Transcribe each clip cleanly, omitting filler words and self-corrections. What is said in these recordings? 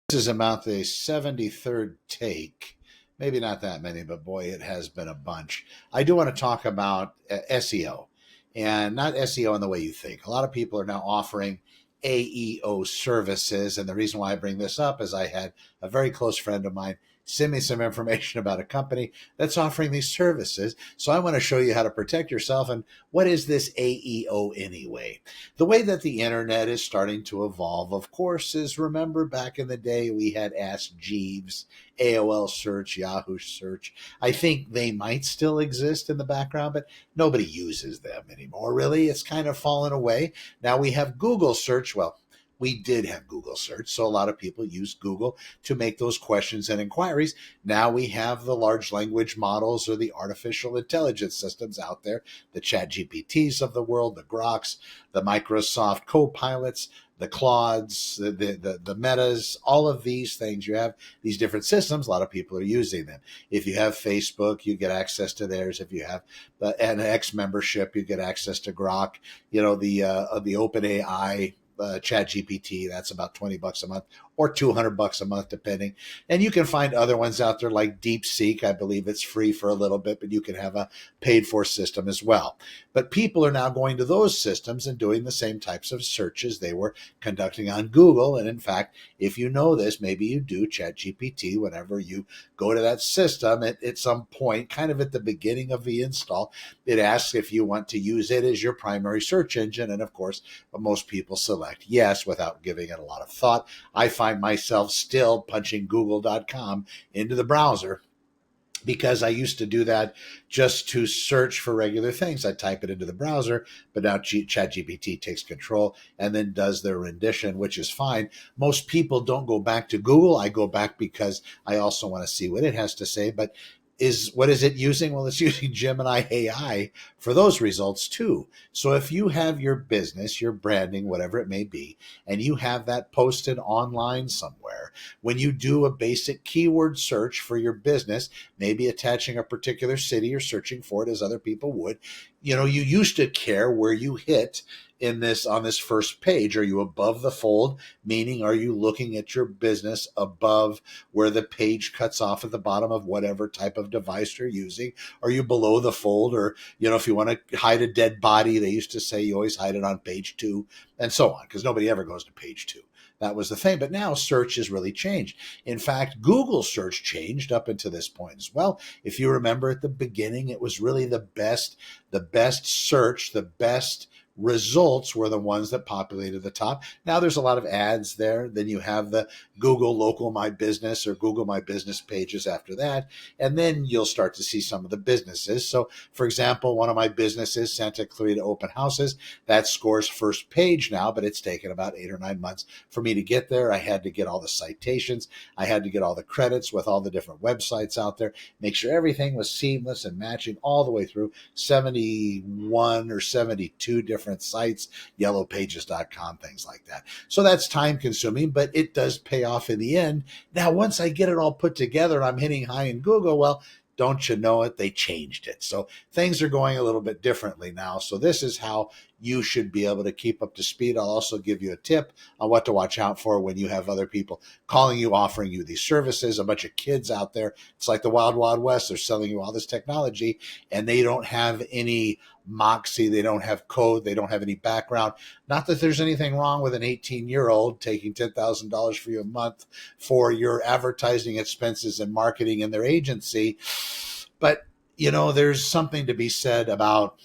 This is about the 73rd take. Maybe not that many, but boy, it has been a bunch. I do want to talk about SEO, and not SEO in the way you think. A lot of people are now offering AEO services. And the reason why I bring this up is I had a very close friend of mine send me some information about a company that's offering these services. So I want to show you how to protect yourself. And what is this AEO anyway? The way that the internet is starting to evolve, of course, is remember back in the day we had Ask Jeeves, AOL search, Yahoo search. I think they might still exist in the background, but nobody uses them anymore, really. It's kind of fallen away. Now we have Google search. Well, we did have Google search, so a lot of people use Google to make those questions and inquiries. Now we have the large language models or the artificial intelligence systems out there, the Chat GPTs of the world, the Groks, the Microsoft Copilots, the Claudes, the Metas, all of these things. You have these different systems. A lot of people are using them. If you have Facebook, you get access to theirs. If you have an X membership, you get access to Grok. You know, the OpenAI Chat GPT, that's about $20 a month or $200 a month, depending. And you can find other ones out there like DeepSeek. I believe it's free for a little bit, but you can have a paid for system as well. But people are now going to those systems and doing the same types of searches they were conducting on Google. And in fact, if you know this, maybe you do Chat GPT, whenever you go to that system at some point, kind of at the beginning of the install, it asks if you want to use it as your primary search engine. And of course, most people select yes without giving it a lot of thought. I find myself still punching google.com into the browser because I used to do that just to search for regular things. I type it into the browser, but now ChatGPT takes control and then does their rendition, which is fine. Most people don't go back to Google. I go back because I also want to see what it has to say. But what is it using? Well, it's using Gemini AI for those results too. So if you have your business, your branding, whatever it may be, and you have that posted online somewhere, when you do a basic keyword search for your business, maybe attaching a particular city or searching for it as other people would, you used to care where you hit on this first page. Are you above the fold? Meaning, are you looking at your business above where the page cuts off at the bottom of whatever type of device you're using? Are you below the fold? Or, if you want to hide a dead body, they used to say you always hide it on page 2 and so on, because nobody ever goes to page 2. That was the thing. But now search has really changed. In fact, Google search changed up until this point as well. If you remember at the beginning, it was really the best search, the best results were the ones that populated the top. Now there's a lot of ads there. Then you have the Google Local My Business or Google My Business pages after that. And then you'll start to see some of the businesses. So for example, one of my businesses, Santa Clarita Open Houses, that scores first page now, but it's taken about 8 or 9 months for me to get there. I had to get all the citations. I had to get all the credits with all the different websites out there, make sure everything was seamless and matching all the way through 71 or 72 different sites, yellowpages.com, things like that. So that's time consuming, but it does pay off in the end. Now, once I get it all put together and I'm hitting high in Google, well, don't you know it? They changed it. So things are going a little bit differently now. So this is how you should be able to keep up to speed. I'll also give you a tip on what to watch out for when you have other people calling you, offering you these services, a bunch of kids out there. It's like the Wild Wild West. They're selling you all this technology and they don't have any moxie. They don't have code. They don't have any background. Not that there's anything wrong with an 18-year-old taking $10,000 for you a month for your advertising expenses and marketing in their agency. But, there's something to be said about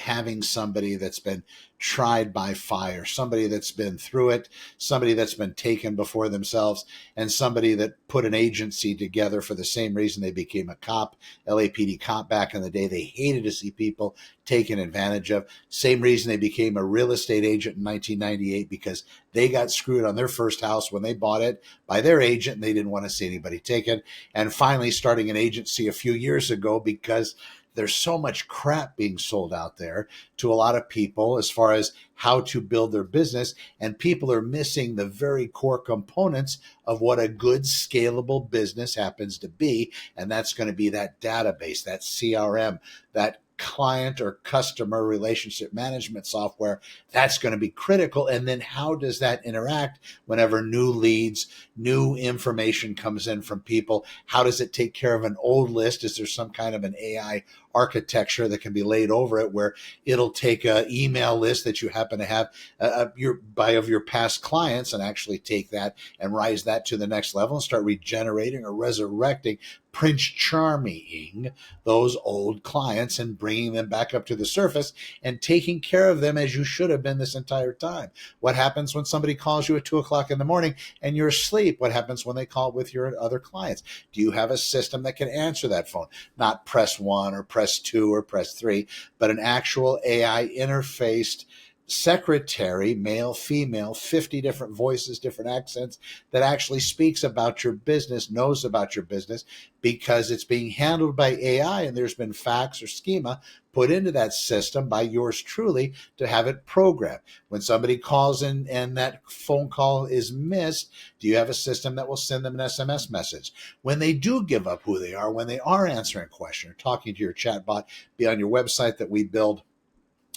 having somebody that's been tried by fire, somebody that's been through it, somebody that's been taken before themselves, and somebody that put an agency together for the same reason they became a cop, LAPD cop back in the day. They hated to see people taken advantage of. Same reason they became a real estate agent in 1998, because they got screwed on their first house when they bought it by their agent and they didn't want to see anybody taken. And finally starting an agency a few years ago because there's so much crap being sold out there to a lot of people as far as how to build their business. And people are missing the very core components of what a good scalable business happens to be. And that's going to be that database, that CRM, that client or customer relationship management software, that's going to be critical. And then how does that interact whenever new leads, new information comes in from people? How does it take care of an old list? Is there some kind of an AI architecture that can be laid over it where it'll take an email list that you happen to have of your past clients and actually take that and rise that to the next level and start regenerating or resurrecting, Prince Charming those old clients and bringing them back up to the surface and taking care of them as you should have been this entire time? What happens when somebody calls you at 2 o'clock in the morning and you're asleep? What happens when they call with your other clients? Do you have a system that can answer that phone? Not press 1 or press 2 or press 3, but an actual AI interfaced secretary, male, female, 50 different voices, different accents, that actually speaks about your business, knows about your business, because it's being handled by AI and there's been facts or schema put into that system by yours truly to have it programmed. When somebody calls in and that phone call is missed, do you have a system that will send them an SMS message? When they do give up who they are, when they are answering a question or talking to your chatbot, be on your website that we build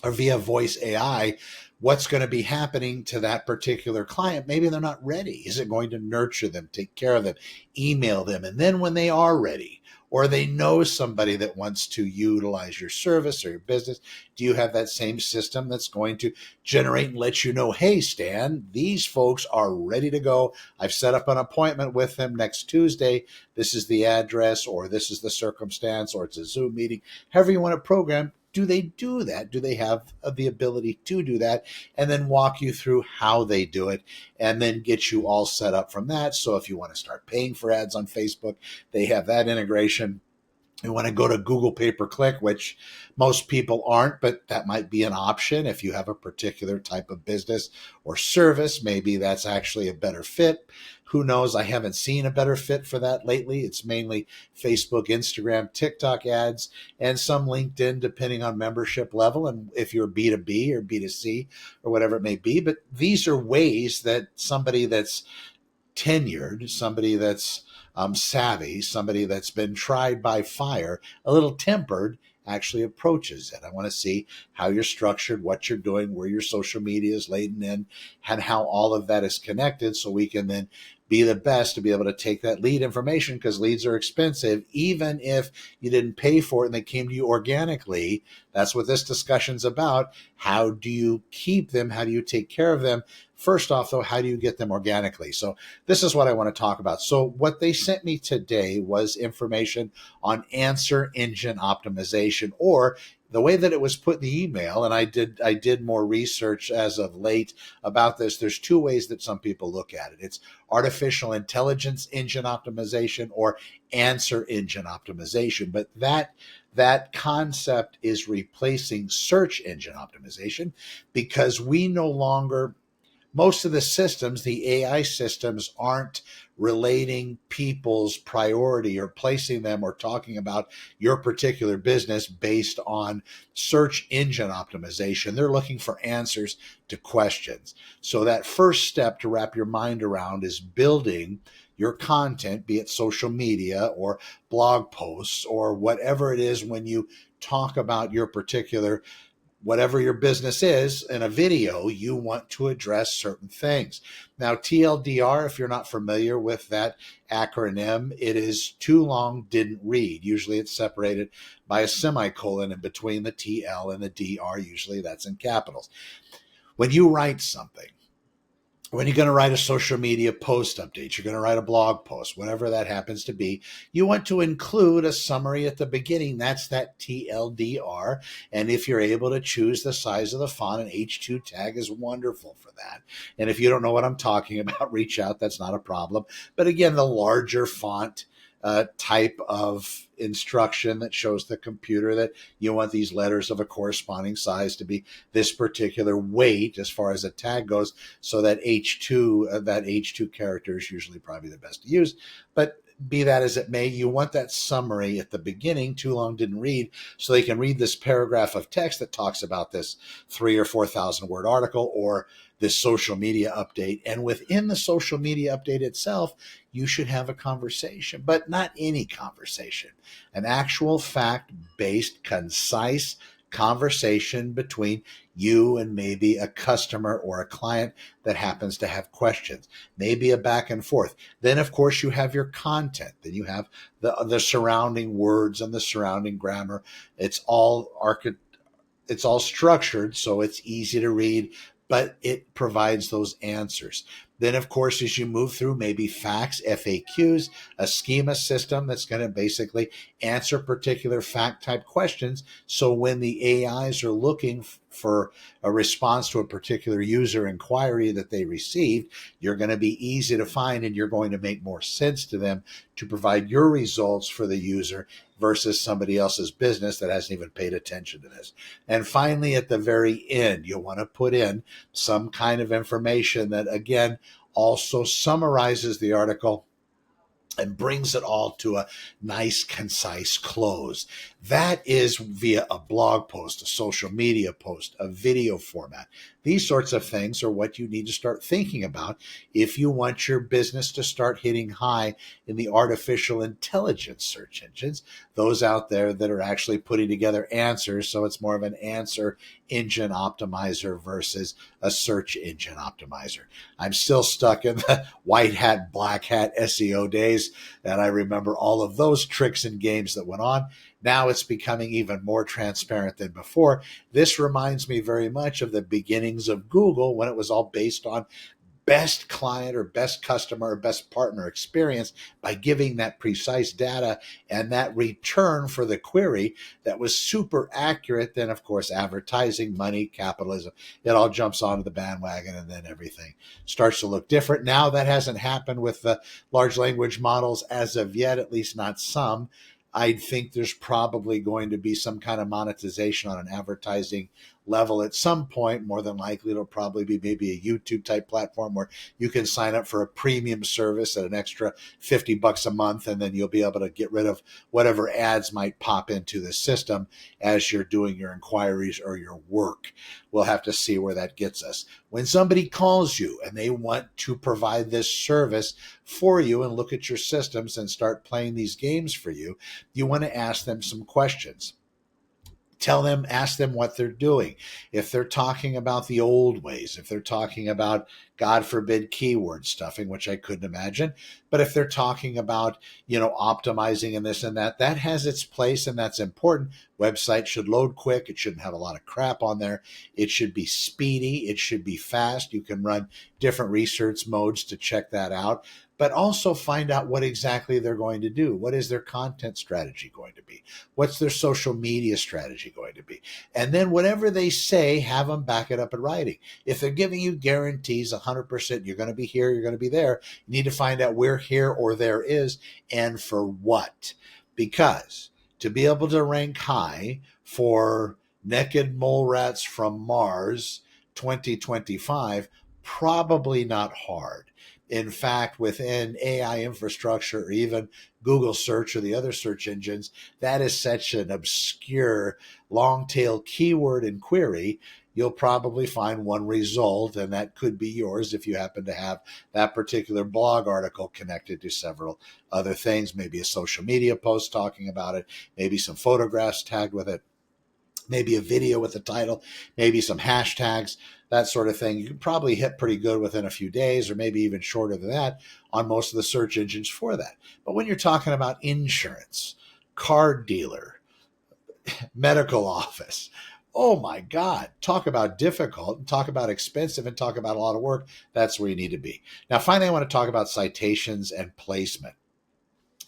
or via voice AI, what's going to be happening to that particular client? Maybe they're not ready. Is it going to nurture them, take care of them, email them? And then when they are ready, or they know somebody that wants to utilize your service or your business, do you have that same system that's going to generate and let you know, hey, Stan, these folks are ready to go. I've set up an appointment with them next Tuesday. This is the address, or this is the circumstance, or it's a Zoom meeting, however you want to program. Do they do that? Do they have the ability to do that? And then walk you through how they do it and then get you all set up from that. So if you want to start paying for ads on Facebook, they have that integration. You want to go to Google pay-per-click, which most people aren't, but that might be an option if you have a particular type of business or service. Maybe that's actually a better fit. Who knows? I haven't seen a better fit for that lately. It's mainly Facebook, Instagram, TikTok ads, and some LinkedIn, depending on membership level and if you're B2B or B2C or whatever it may be. But these are ways that somebody that's tenured, somebody that's savvy, somebody that's been tried by fire, a little tempered, actually approaches it. I want to see how you're structured, what you're doing, where your social media is laden in, and how all of that is connected so we can then be the best to be able to take that lead information, because leads are expensive. Even if you didn't pay for it and they came to you organically, that's what this discussion's about. How do you keep them? How do you take care of them? First off, though, how do you get them organically? So this is what I want to talk about. So what they sent me today was information on answer engine optimization, or the way that it was put in the email, and I did more research as of late about this. There's two ways that some people look at it. It's artificial intelligence engine optimization or answer engine optimization. But that concept is replacing search engine optimization, because we no longer, most of the systems, the AI systems, aren't relating people's priority or placing them or talking about your particular business based on search engine optimization. They're looking for answers to questions. So that first step to wrap your mind around is building your content, be it social media or blog posts or whatever it is. When you talk about your particular, whatever your business is in a video, you want to address certain things. Now, TLDR, if you're not familiar with that acronym, it is too long, didn't read. Usually it's separated by a semicolon in between the TL and the DR. Usually that's in capitals. When you write something, when you're going to write a social media post update, you're going to write a blog post, whatever that happens to be, you want to include a summary at the beginning. That's that TLDR. And if you're able to choose the size of the font, an H2 tag is wonderful for that. And if you don't know what I'm talking about, reach out. That's not a problem. But again, the larger font type of instruction that shows the computer that you want these letters of a corresponding size to be this particular weight as far as a tag goes. So that H2 character is usually probably the best to use. But be that as it may, you want that summary at the beginning, too long didn't read, so they can read this paragraph of text that talks about this 3,000 or 4,000 word article, or this social media update. And within the social media update itself, you should have a conversation, but not any conversation, an actual fact-based, concise conversation between you and maybe a customer or a client that happens to have questions, maybe a back and forth. Then, of course, you have your content. Then you have the surrounding words and the surrounding grammar. It's all structured so it's easy to read, but it provides those answers. Then, of course, as you move through maybe facts, FAQs, a schema system that's going to basically answer particular fact type questions. So when the AIs are looking for a response to a particular user inquiry that they received, you're going to be easy to find and you're going to make more sense to them to provide your results for the user versus somebody else's business that hasn't even paid attention to this. And finally, at the very end, you'll want to put in some kind of information that, again, also summarizes the article and brings it all to a nice, concise close. That is via a blog post, a social media post, a video format. These sorts of things are what you need to start thinking about if you want your business to start hitting high in the artificial intelligence search engines, those out there that are actually putting together answers. So it's more of an answer engine optimizer versus a search engine optimizer. I'm still stuck in the white hat, black hat SEO days, and I remember all of those tricks and games that went on. Now it's becoming even more transparent than before. This reminds me very much of the beginnings of Google when it was all based on best client or best customer or best partner experience by giving that precise data and that return for the query that was super accurate. Then, of course, advertising, money, capitalism, it all jumps onto the bandwagon and then everything starts to look different. Now that hasn't happened with the large language models as of yet, at least not some. I think there's probably going to be some kind of monetization on an advertising level at some point. More than likely, it'll probably be maybe a YouTube type platform where you can sign up for a premium service at an extra $50 a month, and then you'll be able to get rid of whatever ads might pop into the system as you're doing your inquiries or your work. We'll have to see where that gets us. When somebody calls you and they want to provide this service for you and look at your systems and start playing these games for you, you want to ask them some questions. Ask them what they're doing. If they're talking about the old ways, if they're talking about, God forbid, keyword stuffing, which I couldn't imagine, but if they're talking about, optimizing and this and that, that has its place and that's important. Website should load quick. It shouldn't have a lot of crap on there. It should be speedy. It should be fast. You can run different research modes to check that out, but also find out what exactly they're going to do. What is their content strategy going to be? What's their social media strategy going to be? And then whatever they say, have them back it up in writing. If they're giving you guarantees 100%, you're going to be here, you're going to be there, you need to find out where here or there is and for what. Because to be able to rank high for Naked Mole Rats from Mars 2025, probably not hard. In fact, within AI infrastructure or even Google search or the other search engines, that is such an obscure long tail keyword and query. You'll probably find one result, and that could be yours if you happen to have that particular blog article connected to several other things, maybe a social media post talking about it, maybe some photographs tagged with it, maybe a video with the title, maybe some hashtags, that sort of thing. You can probably hit pretty good within a few days or maybe even shorter than that on most of the search engines for that. But when you're talking about insurance, car dealer, medical office, oh my God, talk about difficult, talk about expensive, and talk about a lot of work. That's where you need to be. Now, finally, I want to talk about citations and placement.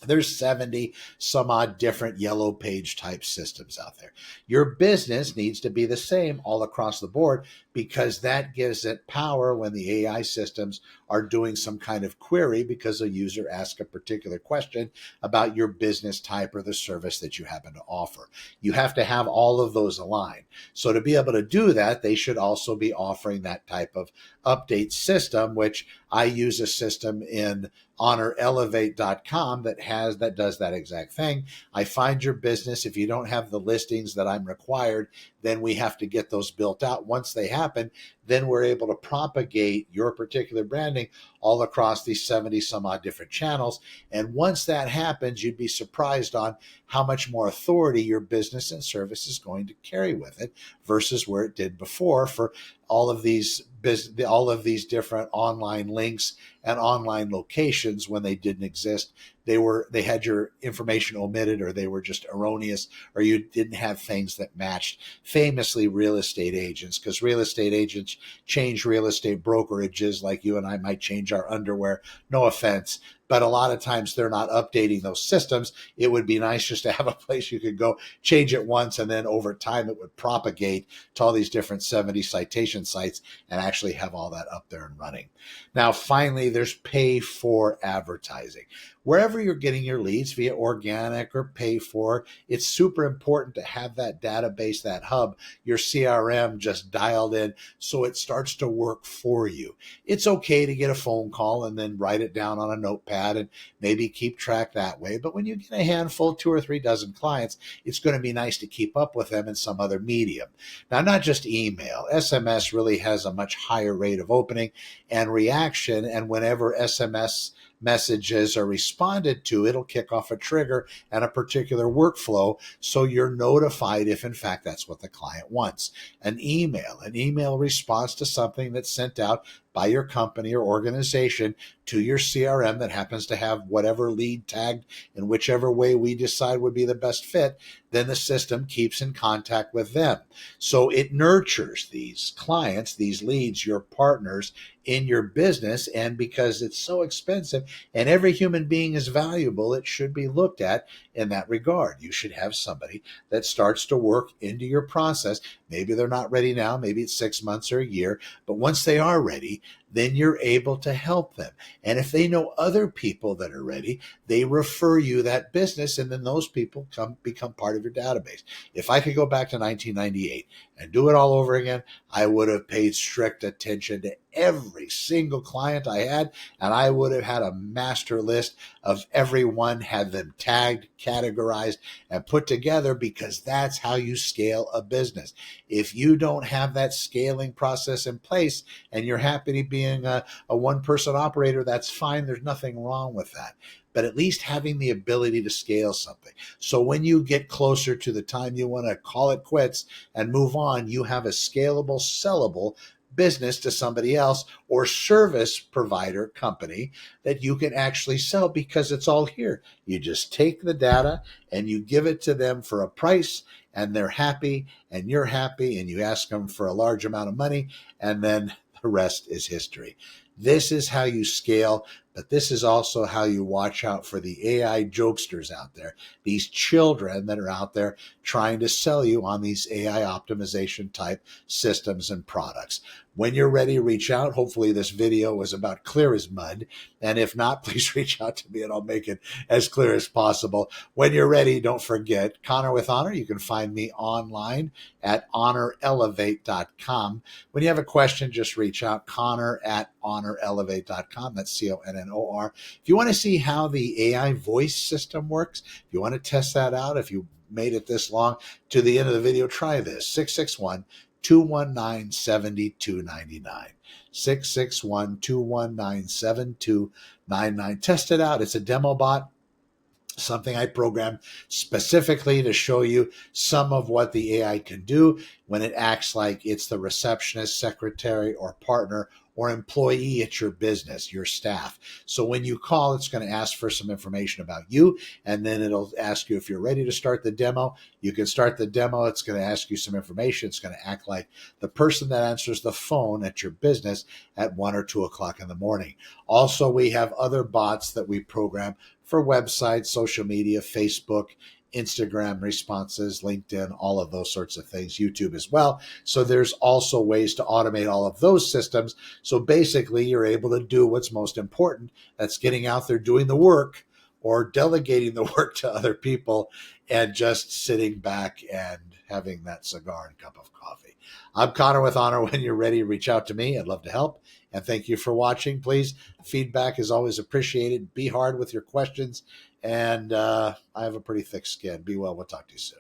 There's 70 some odd different yellow page type systems out there. Your business needs to be the same all across the board because that gives it power when the AI systems are doing some kind of query because a user asks a particular question about your business type or the service that you happen to offer. You have to have all of those aligned. So to be able to do that, they should also be offering that type of update system, which I use a system in honorelevate.com that does that exact thing. I find your business. If you don't have the listings that I'm required, then we have to get those built out. Once they happen, then we're able to propagate your particular branding all across these 70 some odd different channels. And once that happens, you'd be surprised on how much more authority your business and service is going to carry with it versus where it did before for all of these different online links and online locations. When they didn't exist, they had your information omitted, or they were just erroneous, or you didn't have things that matched. Famously, real estate agents, because real estate agents change real estate brokerages like you and I might change our underwear. No offense, but a lot of times they're not updating those systems. It would be nice just to have a place you could go change it once, and then over time it would propagate to all these different 70 citation sites and actually have all that up there and running. Now, finally, there's pay for advertising. Wherever you're getting your leads, via organic or pay for, it's super important to have that database, that hub, your CRM just dialed in so it starts to work for you. It's okay to get a phone call and then write it down on a notepad and maybe keep track that way. But when you get a handful, 2 or 3 dozen clients, it's going to be nice to keep up with them in some other medium. Now, not just email. SMS really has a much higher rate of opening and reaction. And whenever SMS messages are responded to, it'll kick off a trigger and a particular workflow, so you're notified if in fact that's what the client wants. An email response to something that's sent out by your company or organization to your CRM that happens to have whatever lead tagged in whichever way we decide would be the best fit, then the system keeps in contact with them. So it nurtures these clients, these leads, your partners in your business. And because it's so expensive and every human being is valuable, it should be looked at in that regard. You should have somebody that starts to work into your process. Maybe they're not ready now, maybe it's 6 months or a year, but once they are ready, then you're able to help them. And if they know other people that are ready, they refer you that business, and then those people become part of your database. If I could go back to 1998 and do it all over again, I would have paid strict attention to every single client I had, and I would have had a master list of everyone, had them tagged, categorized, and put together, because that's how you scale a business. If you don't have that scaling process in place and you're happy to being a one-person operator, that's fine. There's nothing wrong with that. But at least having the ability to scale something. So when you get closer to the time you want to call it quits and move on, you have a scalable, sellable business to somebody else or service provider company that you can actually sell, because it's all here. You just take the data and you give it to them for a price, and they're happy and you're happy, and you ask them for a large amount of money, and then the rest is history. This is how you scale, but this is also how you watch out for the AI jokesters out there, these children that are out there trying to sell you on these AI optimization type systems and products. When you're ready, reach out. Hopefully this video was about clear as mud. And if not, please reach out to me and I'll make it as clear as possible. When you're ready, don't forget, Connor with Honor. You can find me online at honorelevate.com. When you have a question, just reach out, Connor at honorelevate.com. That's CONNOR. If you want to see how the AI voice system works, if you want to test that out, if you made it this long to the end of the video, try this. 661-219-7299. 661-219-7299. Test it out. It's a demo bot, something I programmed specifically to show you some of what the AI can do when it acts like it's the receptionist, secretary, or partner or employee at your business, your staff. So when you call, it's going to ask for some information about you, and then it'll ask you if you're ready to start the demo. You can start the demo. It's going to ask you some information. It's going to act like the person that answers the phone at your business at 1 or 2 o'clock in the morning. Also, we have other bots that we program for websites, social media, Facebook, Instagram responses, LinkedIn, all of those sorts of things, YouTube as well. So there's also ways to automate all of those systems. So basically, you're able to do what's most important. That's getting out there, doing the work or delegating the work to other people and just sitting back and having that cigar and cup of coffee. I'm Connor with Honor. When you're ready, reach out to me. I'd love to help. And thank you for watching. Please, feedback is always appreciated. Be hard with your questions. And I have a pretty thick skin. Be well. We'll talk to you soon.